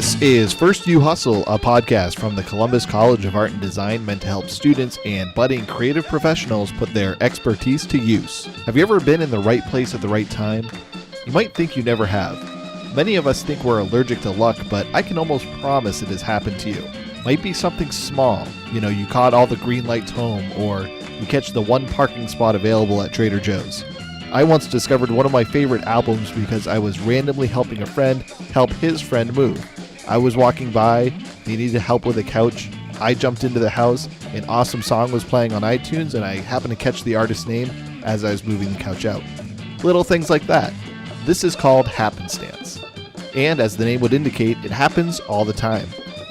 This is First You Hustle, a podcast from the Columbus College of Art and Design meant to help students and budding creative professionals put their expertise to use. Have you ever been in the right place at the right time? You might think you never have. Many of us think we're allergic to luck, but I can almost promise it has happened to you. Might be something small. You caught all the green lights home, or you catch the one parking spot available at Trader Joe's. I once discovered one of my favorite albums because I was randomly helping a friend help his friend move. I was walking by, they needed help with a couch. I jumped into the house, an awesome song was playing on iTunes, and I happened to catch the artist's name as I was moving the couch out. Little things like that. This is called happenstance. And as the name would indicate, it happens all the time.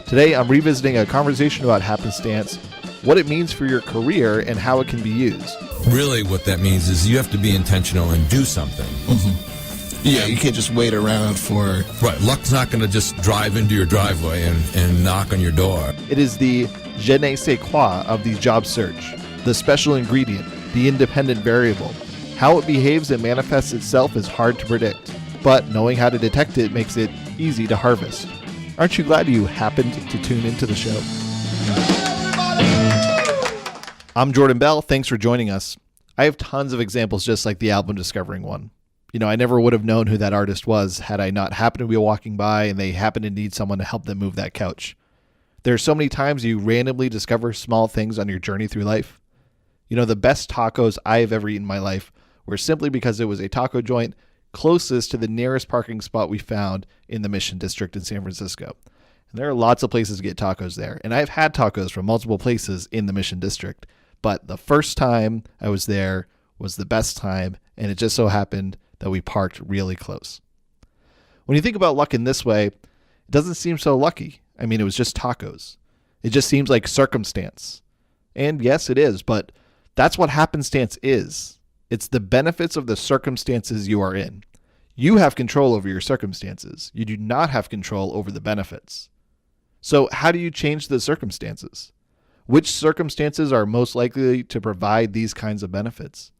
Today I'm revisiting a conversation about happenstance, what it means for your career, and how it can be used. Really what that means is you have to be intentional and do something. Mm-hmm. Yeah, you can't just wait around for... Right, luck's not going to just drive into your driveway and knock on your door. It is the je ne sais quoi of the job search, the special ingredient, the independent variable. How it behaves and manifests itself is hard to predict, but knowing how to detect it makes it easy to harvest. Aren't you glad you happened to tune into the show? I'm Jordan Bell. Thanks for joining us. I have tons of examples just like the album Discovering One. I never would have known who that artist was had I not happened to be walking by and they happened to need someone to help them move that couch. There are so many times you randomly discover small things on your journey through life. The best tacos I've ever eaten in my life were simply because it was a taco joint closest to the nearest parking spot we found in the Mission District in San Francisco. And there are lots of places to get tacos there. And I've had tacos from multiple places in the Mission District. But the first time I was there was the best time, and it just so happened that we parked really close. When you think about luck in this way, it doesn't seem so lucky. It was just tacos. It just seems like circumstance. And yes, it is, but that's what happenstance is. It's the benefits of the circumstances you are in. You have control over your circumstances. You do not have control over the benefits. So how do you change the circumstances? Which circumstances are most likely to provide these kinds of benefits?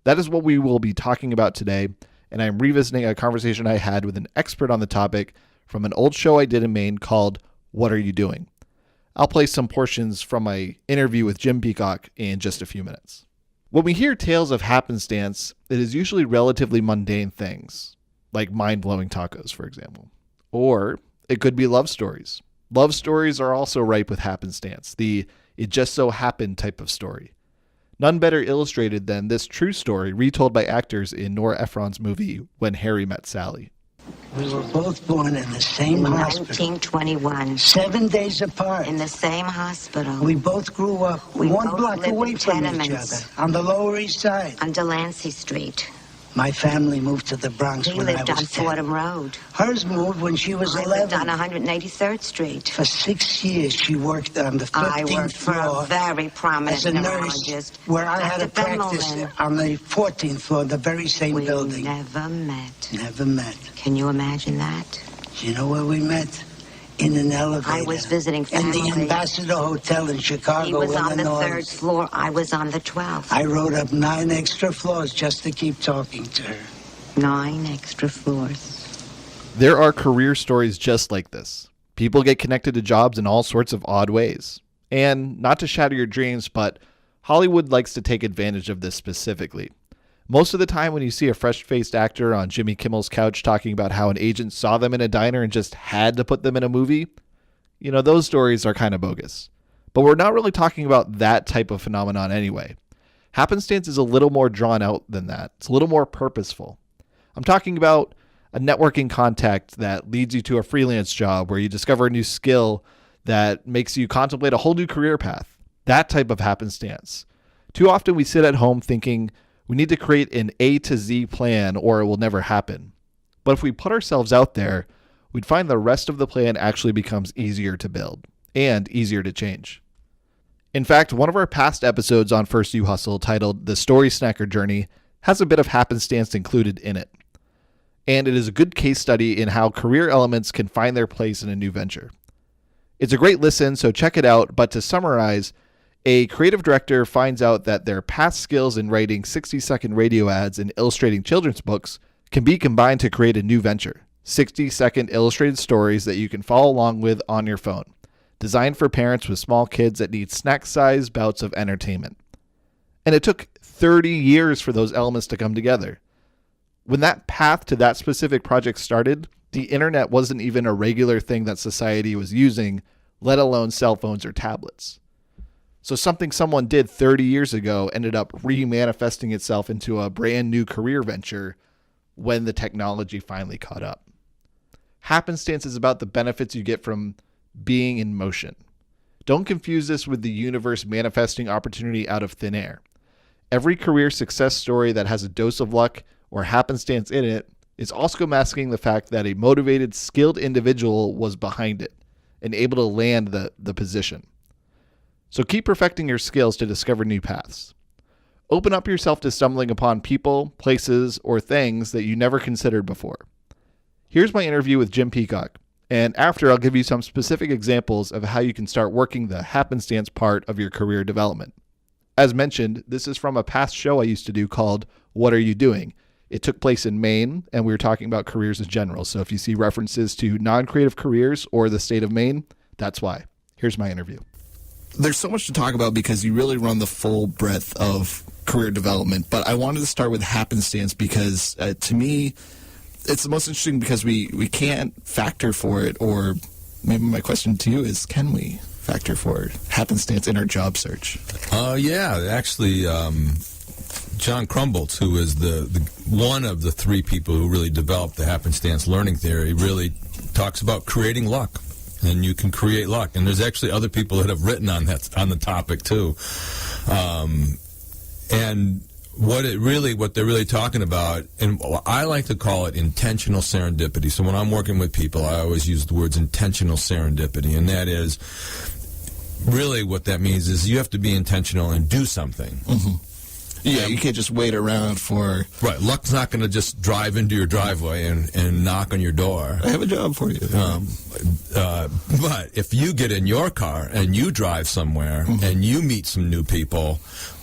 That is what we will be talking about today, and I'm revisiting a conversation I had with an expert on the topic from an old show I did in Maine called What Are You Doing? I'll play some portions from my interview with Jim Peacock in just a few minutes. When we hear tales of happenstance, it is usually relatively mundane things, like mind-blowing tacos, for example. Or it could be love stories. Love stories are also ripe with happenstance, the it just so happened type of story. None better illustrated than this true story retold by actors in Nora Ephron's movie When Harry Met Sally. We were both born in the same hospital. 1921. 7 days apart. In the same hospital. We both grew up one block away from each other on the Lower East Side. On Delancey Street. My family moved to the Bronx He when I lived was on 10. Fordham Road. Hers moved when she was I 11. lived on 183rd Street. For 6 years, she worked on the 15th I worked for floor a very prominent as a nurse, neurologist. where I had Dr. to practice Bemelman. on the 14th floor, the very same We building. never met. Never met. Can you imagine that? Do you know where we met? In an elevator. I was visiting in family. the Ambassador Hotel in Chicago. He was on the Illinois. 3rd floor. I was on the 12th. I rode up 9 extra floors just to keep talking to her. 9 extra floors. There are career stories just like this. People get connected to jobs in all sorts of odd ways. And not to shatter your dreams, but Hollywood likes to take advantage of this specifically. Most of the time when you see a fresh-faced actor on Jimmy Kimmel's couch talking about how an agent saw them in a diner and just had to put them in a movie, those stories are kind of bogus. But we're not really talking about that type of phenomenon anyway. Happenstance is a little more drawn out than that. It's a little more purposeful. I'm talking about a networking contact that leads you to a freelance job where you discover a new skill that makes you contemplate a whole new career path. That type of happenstance. Too often we sit at home thinking we need to create an A to Z plan or it will never happen. But if we put ourselves out there, we'd find the rest of the plan actually becomes easier to build and easier to change. In fact, one of our past episodes on First You Hustle titled The Story Snacker Journey has a bit of happenstance included in it. And it is a good case study in how career elements can find their place in a new venture. It's a great listen, so check it out. But to summarize, a creative director finds out that their past skills in writing 60-second radio ads and illustrating children's books can be combined to create a new venture, 60-second illustrated stories that you can follow along with on your phone, designed for parents with small kids that need snack-sized bouts of entertainment. And it took 30 years for those elements to come together. When that path to that specific project started, the internet wasn't even a regular thing that society was using, let alone cell phones or tablets. So something someone did 30 years ago ended up remanifesting itself into a brand new career venture when the technology finally caught up. Happenstance is about the benefits you get from being in motion. Don't confuse this with the universe manifesting opportunity out of thin air. Every career success story that has a dose of luck or happenstance in it is also masking the fact that a motivated, skilled individual was behind it and able to land the position. So keep perfecting your skills to discover new paths. Open up yourself to stumbling upon people, places, or things that you never considered before. Here's my interview with Jim Peacock, and after I'll give you some specific examples of how you can start working the happenstance part of your career development. As mentioned, this is from a past show I used to do called What Are You Doing? It took place in Maine, and we were talking about careers in general. So if you see references to non-creative careers or the state of Maine, that's why. Here's my interview. There's so much to talk about because you really run the full breadth of career development. But I wanted to start with happenstance because to me, it's the most interesting because we can't factor for it. Or maybe my question to you is, can we factor for happenstance in our job search? Yeah, actually, John Crumboltz, who is the one of the three people who really developed the happenstance learning theory, really talks about creating luck. And you can create luck. And there's actually other people that have written on the topic too. And what they're really talking about, and I like to call it intentional serendipity. So when I'm working with people, I always use the words intentional serendipity, and that is really what that means is you have to be intentional and do something. Mm-hmm. Yeah, you can't just wait around for... Right, luck's not going to just drive into your driveway and knock on your door. I have a job for you. But if you get in your car and you drive somewhere and you meet some new people,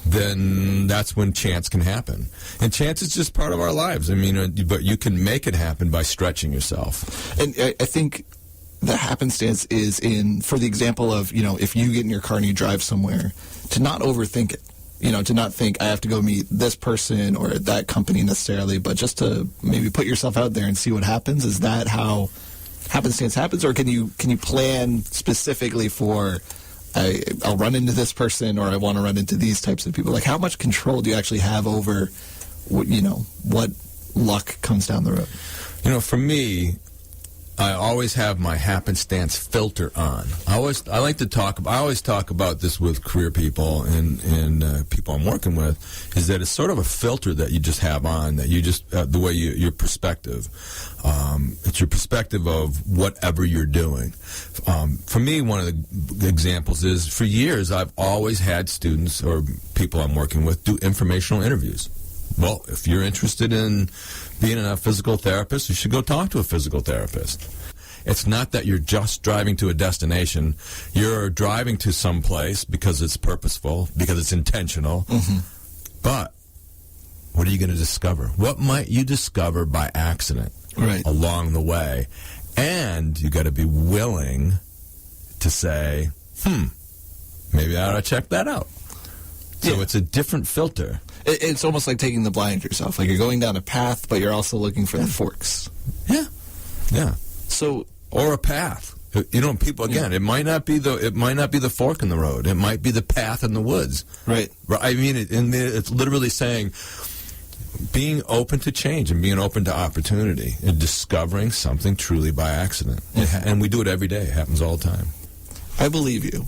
then that's when chance can happen. And chance is just part of our lives. I mean, but you can make it happen by stretching yourself. And I think the happenstance is for the example of, if you get in your car and you drive somewhere, to not overthink it. To not think I have to go meet this person or that company necessarily, but just to maybe put yourself out there and see what happens. Is that how happenstance happens, or can you plan specifically for I'll run into this person or I want to run into these types of people? Like, how much control do you actually have over what luck comes down the road? For me, I always have my happenstance filter on. I always talk about this with career people and people I'm working with, is that it's sort of a filter that you just have on, that you just the way your perspective. It's your perspective of whatever you're doing. For me, one of the examples is, for years I've always had students or people I'm working with do informational interviews. Well, if you're interested in being a physical therapist, you should go talk to a physical therapist. It's not that you're just driving to a destination. You're driving to some place because it's purposeful, because it's intentional. Mm-hmm. But what are you going to discover? What might you discover by accident along the way? And you got to be willing to say, maybe I ought to check that out. So it's a different filter. It's almost like taking the blinders off. Like, you're going down a path, but you're also looking for the forks. Yeah. So, or a path. People, again, it might not be the fork in the road. It might be the path in the woods. Right. I mean, it's literally saying being open to change and being open to opportunity and discovering something truly by accident. And we do it every day. It happens all the time. I believe you.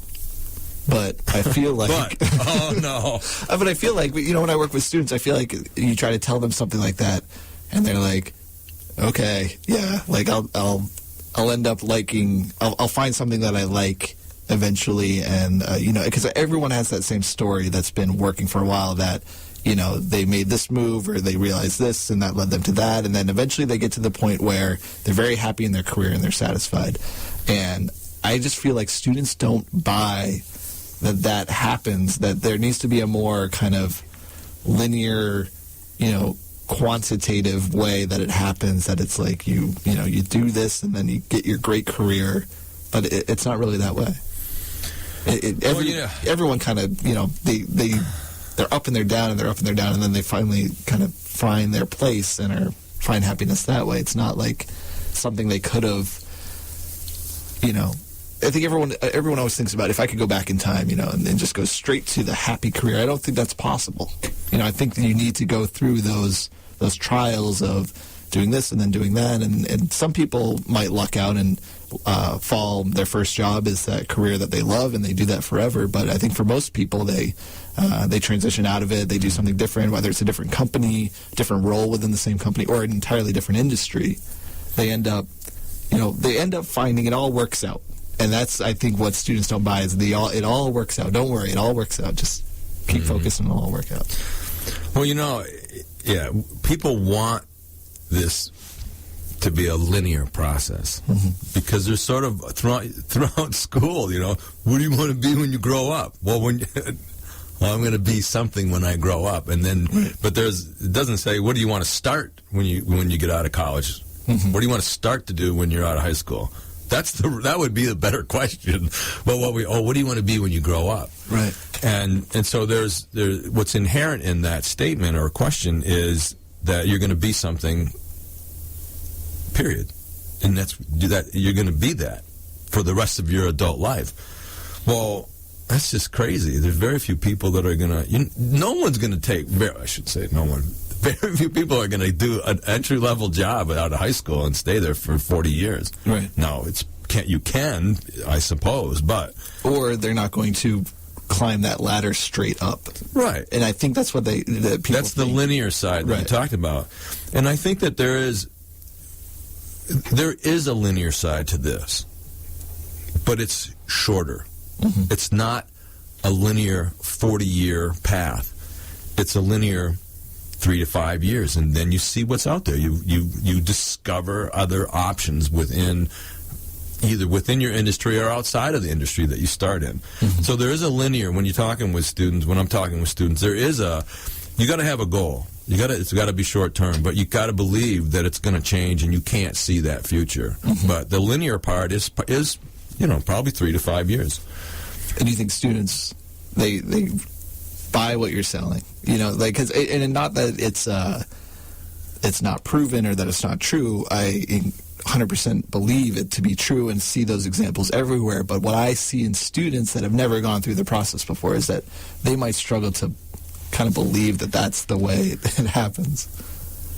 But I feel like... oh, no. But I feel like, when I work with students, I feel like you try to tell them something like that, and they're like, okay, yeah, like I'll end up liking... I'll find something that I like eventually, and, because everyone has that same story that's been working for a while, that, they made this move, or they realized this, and that led them to that, and then eventually they get to the point where they're very happy in their career and they're satisfied. And I just feel like students don't buy... that happens, that there needs to be a more kind of linear, quantitative way that it happens, that it's like you do this and then you get your great career, but it's not really that way. Everyone kind of, they're up and they're down and they're up and they're down, and then they finally kind of find their place and find happiness that way. It's not like something they could have, I think everyone always thinks about, if I could go back in time, and just go straight to the happy career. I don't think that's possible. I think that you need to go through those trials of doing this and then doing that, and some people might luck out and their first job is that career that they love and they do that forever. But I think for most people, they transition out of it, they do something different, whether it's a different company, different role within the same company, or an entirely different industry. They end up finding it all works out. And that's, I think, what students don't buy is it all works out. Don't worry, it all works out. Just keep focusing, it'll all work out. Well, people want this to be a linear process because they're sort of throughout school, what do you want to be when you grow up? Well, I'm going to be something when I grow up, and then, but it doesn't say what do you want to start when you get out of college. What do you want to start to do when you're out of high school? That would be the better question. But what do you want to be when you grow up? Right. And so there's what's inherent in that statement or question is that you're going to be something. Period. And that you're going to be that for the rest of your adult life. Well, that's just crazy. There's very few people that are going to. No one's going to take. I should say no one. Very few people are going to do an entry-level job out of high school and stay there for 40 years. Right. No, you can, I suppose, but or they're not going to climb that ladder straight up. Right. And I think that's what people that's the think. linear side that you talked about. And I think that there is a linear side to this, but it's shorter. It's not a linear 40-year path. It's a linear 3 to 5 years, and then you see what's out there. You discover other options either within your industry or outside of the industry that you start in. So there is a linear, when I'm talking with students, there is you got to have a goal. It's got to be short term, but you got to believe that it's going to change, and you can't see that future. But the linear part is probably 3 to 5 years. And you think students they buy what you're selling, because and not that it's not proven or that it's not true. I 100% believe it to be true and see those examples everywhere. But what I see in students that have never gone through the process before is that they might struggle to kind of believe that that's the way it happens.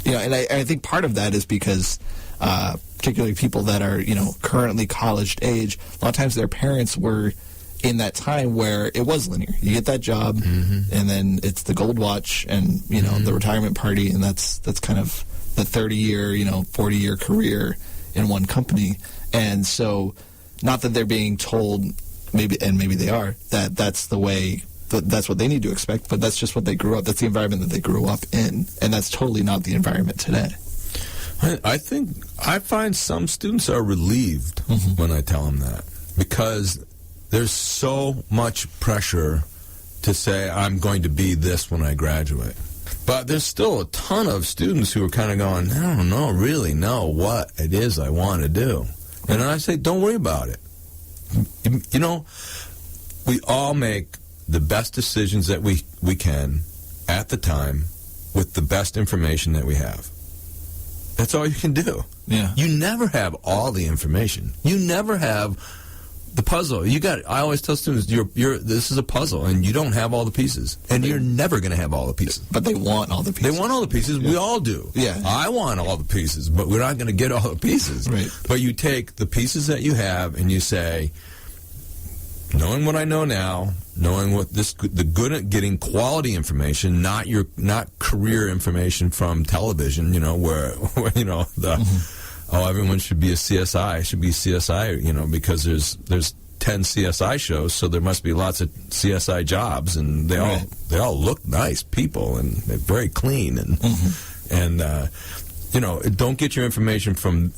And I think part of that is because particularly people that are currently college age, a lot of times their parents were in that time where it was linear. You get that job, and then it's the gold watch and the retirement party, and that's kind of the 30-year, 40-year career in one company. And so, not that they're being told, maybe they are, that that's the way, that's what they need to expect, but that's just what they grew up. That's the environment that they grew up in, and that's totally not the environment today. I think I find some students are relieved when I tell them that, because there's so much pressure to say, I'm going to be this when I graduate. But there's still a ton of students who are kind of going, I don't really know what it is I want to do. And I say, don't worry about it. We all make the best decisions that we can at the time with the best information that we have. That's all you can do. Yeah. You never have all the information. You never have the puzzle. I always tell students, this is a puzzle, and you don't have all the pieces, and you're never going to have all the pieces. But they want all the pieces. They want all the pieces. Yeah. We all do. Yeah. I want all the pieces, but we're not going to get all the pieces. Right. But you take the pieces that you have, and you say, knowing what I know now, knowing the good at getting quality information, not career information from television, where everyone should be a CSI. Should be CSI, because there's 10 CSI shows, so there must be lots of CSI jobs, and they all look nice people, and they're very clean, and don't get your information from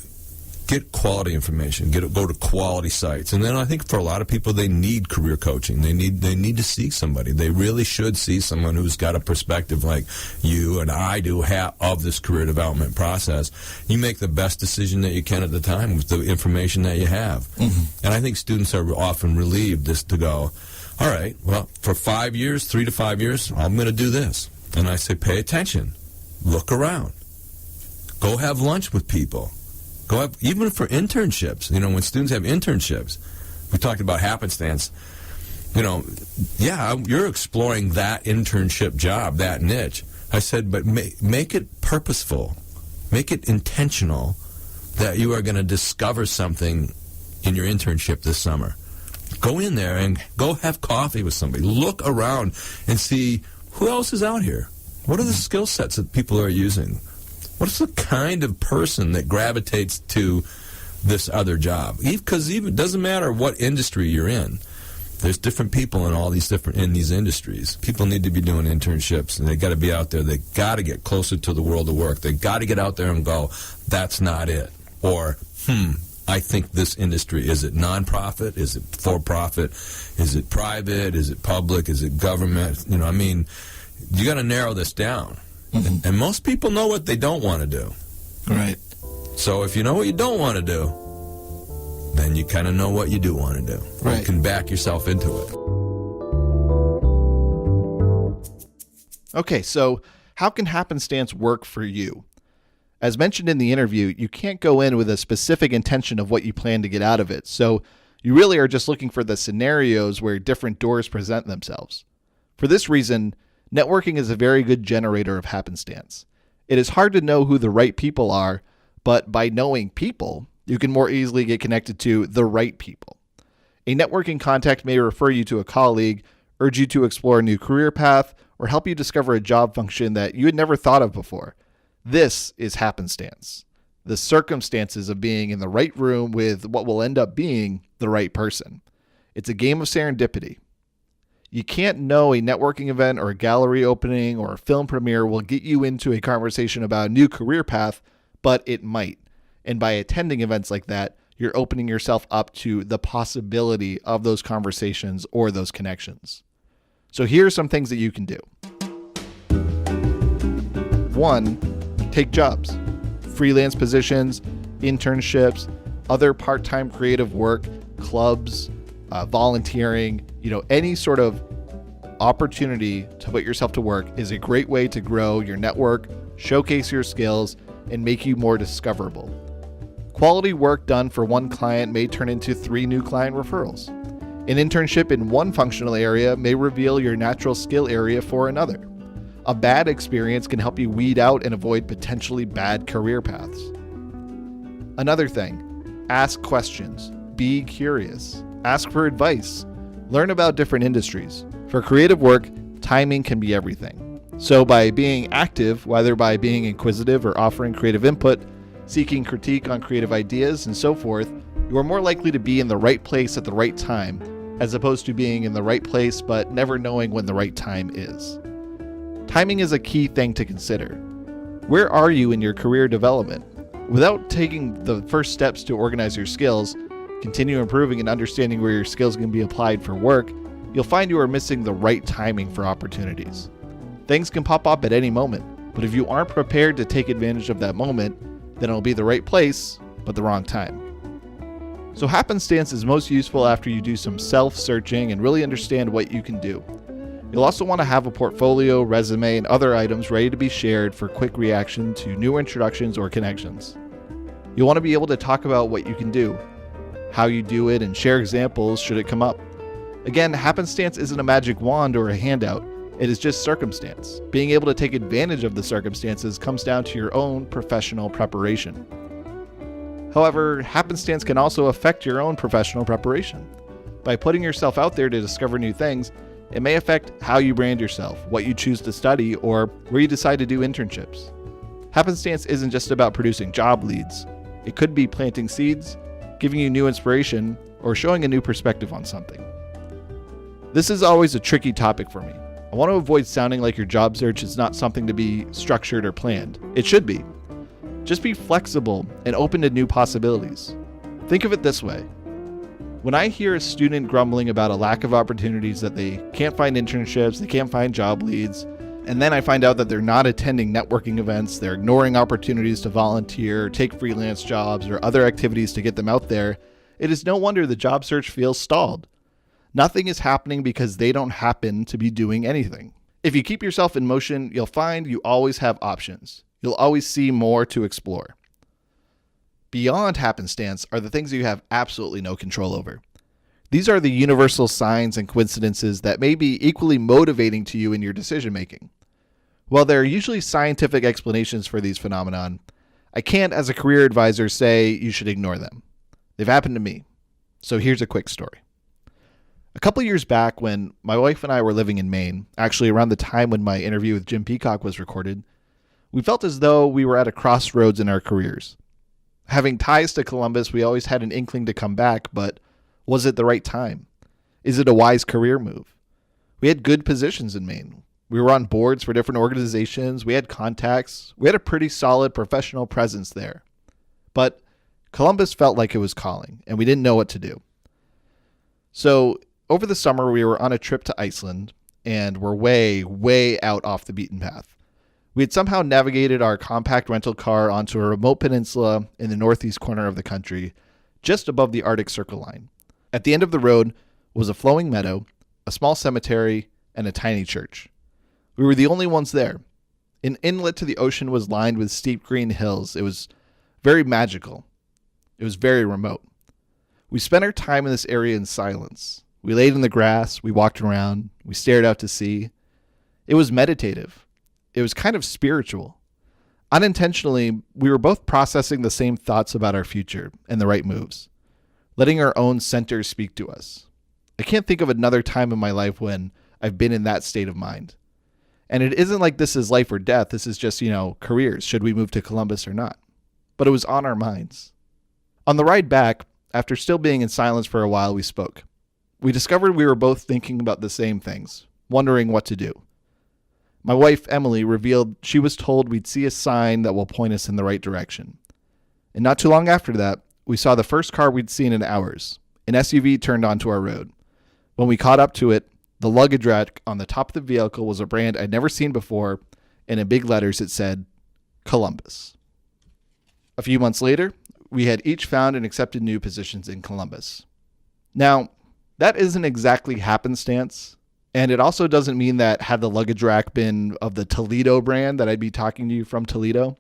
get quality information, go to quality sites. And then I think for a lot of people, they need career coaching. They need to see somebody. They really should see someone who's got a perspective like you and I do of this career development process. You make the best decision that you can at the time with the information that you have. Mm-hmm. And I think students are often relieved to go, all right, well, for 5 years, 3 to 5 years, I'm going to do this. And I say, pay attention. Look around. Go have lunch with people. Go have, even for internships, when students have internships, we talked about happenstance, you're exploring that internship job, that niche. I said, but make it purposeful. Make it intentional that you are going to discover something in your internship this summer. Go in there and go have coffee with somebody. Look around and see who else is out here. What are the skill sets that people are using? What's the kind of person that gravitates to this other job? Because it doesn't matter what industry you're in. There's different people in these industries. People need to be doing internships, and they got to be out there. They got to get closer to the world of work. They got to get out there and go, that's not it. Or, I think this industry, is it nonprofit? Is it for-profit? Is it private? Is it public? Is it government? You got to narrow this down. Mm-hmm. And most people know what they don't want to do. Right. So if you know what you don't want to do, then you kind of know what you do want to do. Right. You can back yourself into it. Okay, so how can happenstance work for you? As mentioned in the interview, you can't go in with a specific intention of what you plan to get out of it. So you really are just looking for the scenarios where different doors present themselves. For this reason, networking is a very good generator of happenstance. It is hard to know who the right people are, but by knowing people, you can more easily get connected to the right people. A networking contact may refer you to a colleague, urge you to explore a new career path, or help you discover a job function that you had never thought of before. This is happenstance. The circumstances of being in the right room with what will end up being the right person. It's a game of serendipity. You can't know a networking event or a gallery opening or a film premiere will get you into a conversation about a new career path, but it might. And by attending events like that, you're opening yourself up to the possibility of those conversations or those connections. So here are some things that you can do. 1, take jobs, freelance positions, internships, other part-time creative work, clubs, volunteering, any sort of opportunity to put yourself to work is a great way to grow your network, showcase your skills, and make you more discoverable. Quality work done for one client may turn into 3 new client referrals. An internship in one functional area may reveal your natural skill area for another. A bad experience can help you weed out and avoid potentially bad career paths. Another thing, ask questions, be curious, ask for advice, learn about different industries. For creative work, timing can be everything. So by being active, whether by being inquisitive or offering creative input, seeking critique on creative ideas, and so forth, you are more likely to be in the right place at the right time, as opposed to being in the right place but never knowing when the right time is. Timing is a key thing to consider. Where are you in your career development? Without taking the first steps to organize your skills, continue improving and understanding where your skills can be applied for work, you'll find you are missing the right timing for opportunities. Things can pop up at any moment, but if you aren't prepared to take advantage of that moment, then it'll be the right place, but the wrong time. So happenstance is most useful after you do some self-searching and really understand what you can do. You'll also want to have a portfolio, resume, and other items ready to be shared for quick reaction to new introductions or connections. You'll want to be able to talk about what you can do, how you do it, and share examples should it come up. Again, happenstance isn't a magic wand or a handout. It is just circumstance. Being able to take advantage of the circumstances comes down to your own professional preparation. However, happenstance can also affect your own professional preparation. By putting yourself out there to discover new things, it may affect how you brand yourself, what you choose to study, or where you decide to do internships. Happenstance isn't just about producing job leads. It could be planting seeds, giving you new inspiration, or showing a new perspective on something. This is always a tricky topic for me. I want to avoid sounding like your job search is not something to be structured or planned. It should be. Just be flexible and open to new possibilities. Think of it this way. When I hear a student grumbling about a lack of opportunities, that they can't find internships, they can't find job leads, and then I find out that they're not attending networking events, they're ignoring opportunities to volunteer, take freelance jobs, or other activities to get them out there, it is no wonder the job search feels stalled. Nothing is happening because they don't happen to be doing anything. If you keep yourself in motion, you'll find you always have options. You'll always see more to explore. Beyond happenstance are the things you have absolutely no control over. These are the universal signs and coincidences that may be equally motivating to you in your decision making. While there are usually scientific explanations for these phenomenon, I can't, as a career advisor, say you should ignore them. They've happened to me. So here's a quick story. A couple years back, when my wife and I were living in Maine, actually around the time when my interview with Jim Peacock was recorded, we felt as though we were at a crossroads in our careers. Having ties to Columbus, we always had an inkling to come back, but was it the right time? Is it a wise career move? We had good positions in Maine. We were on boards for different organizations. We had contacts. We had a pretty solid professional presence there. But Columbus felt like it was calling, and we didn't know what to do. So over the summer, we were on a trip to Iceland, and we're way, way out off the beaten path. We had somehow navigated our compact rental car onto a remote peninsula in the northeast corner of the country, just above the Arctic Circle line. At the end of the road was a flowing meadow, a small cemetery, and a tiny church. We were the only ones there. An inlet to the ocean was lined with steep green hills. It was very magical. It was very remote. We spent our time in this area in silence. We laid in the grass, we walked around, we stared out to sea. It was meditative. It was kind of spiritual. Unintentionally, we were both processing the same thoughts about our future and the right moves, letting our own centers speak to us. I can't think of another time in my life when I've been in that state of mind. And it isn't like this is life or death. This is just, careers. Should we move to Columbus or not? But it was on our minds. On the ride back, after still being in silence for a while, we spoke. We discovered we were both thinking about the same things, wondering what to do. My wife, Emily, revealed she was told we'd see a sign that will point us in the right direction. And not too long after that, we saw the first car we'd seen in hours. An SUV turned onto our road. When we caught up to it, the luggage rack on the top of the vehicle was a brand I'd never seen before, and in big letters it said, Columbus. A few months later, we had each found and accepted new positions in Columbus. Now, that isn't exactly happenstance, and it also doesn't mean that had the luggage rack been of the Toledo brand that I'd be talking to you from Toledo.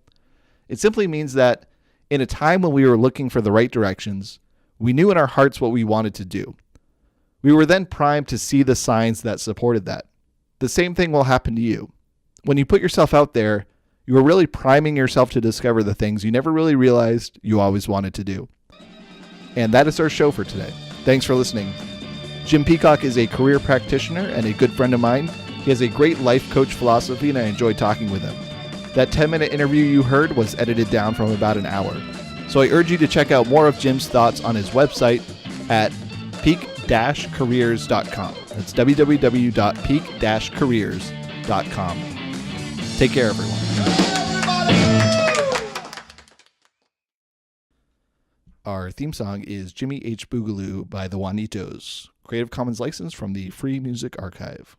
It simply means that in a time when we were looking for the right directions, we knew in our hearts what we wanted to do. We were then primed to see the signs that supported that. The same thing will happen to you. When you put yourself out there, you are really priming yourself to discover the things you never really realized you always wanted to do. And that is our show for today. Thanks for listening. Jim Peacock is a career practitioner and a good friend of mine. He has a great life coach philosophy, and I enjoy talking with him. That 10-minute interview you heard was edited down from about an hour. So I urge you to check out more of Jim's thoughts on his website at peak-careers.com. That's www.peak-careers.com. Take care, everyone. Our theme song is Jimmy H. Boogaloo by the Juanitos. Creative Commons license from the Free Music Archive.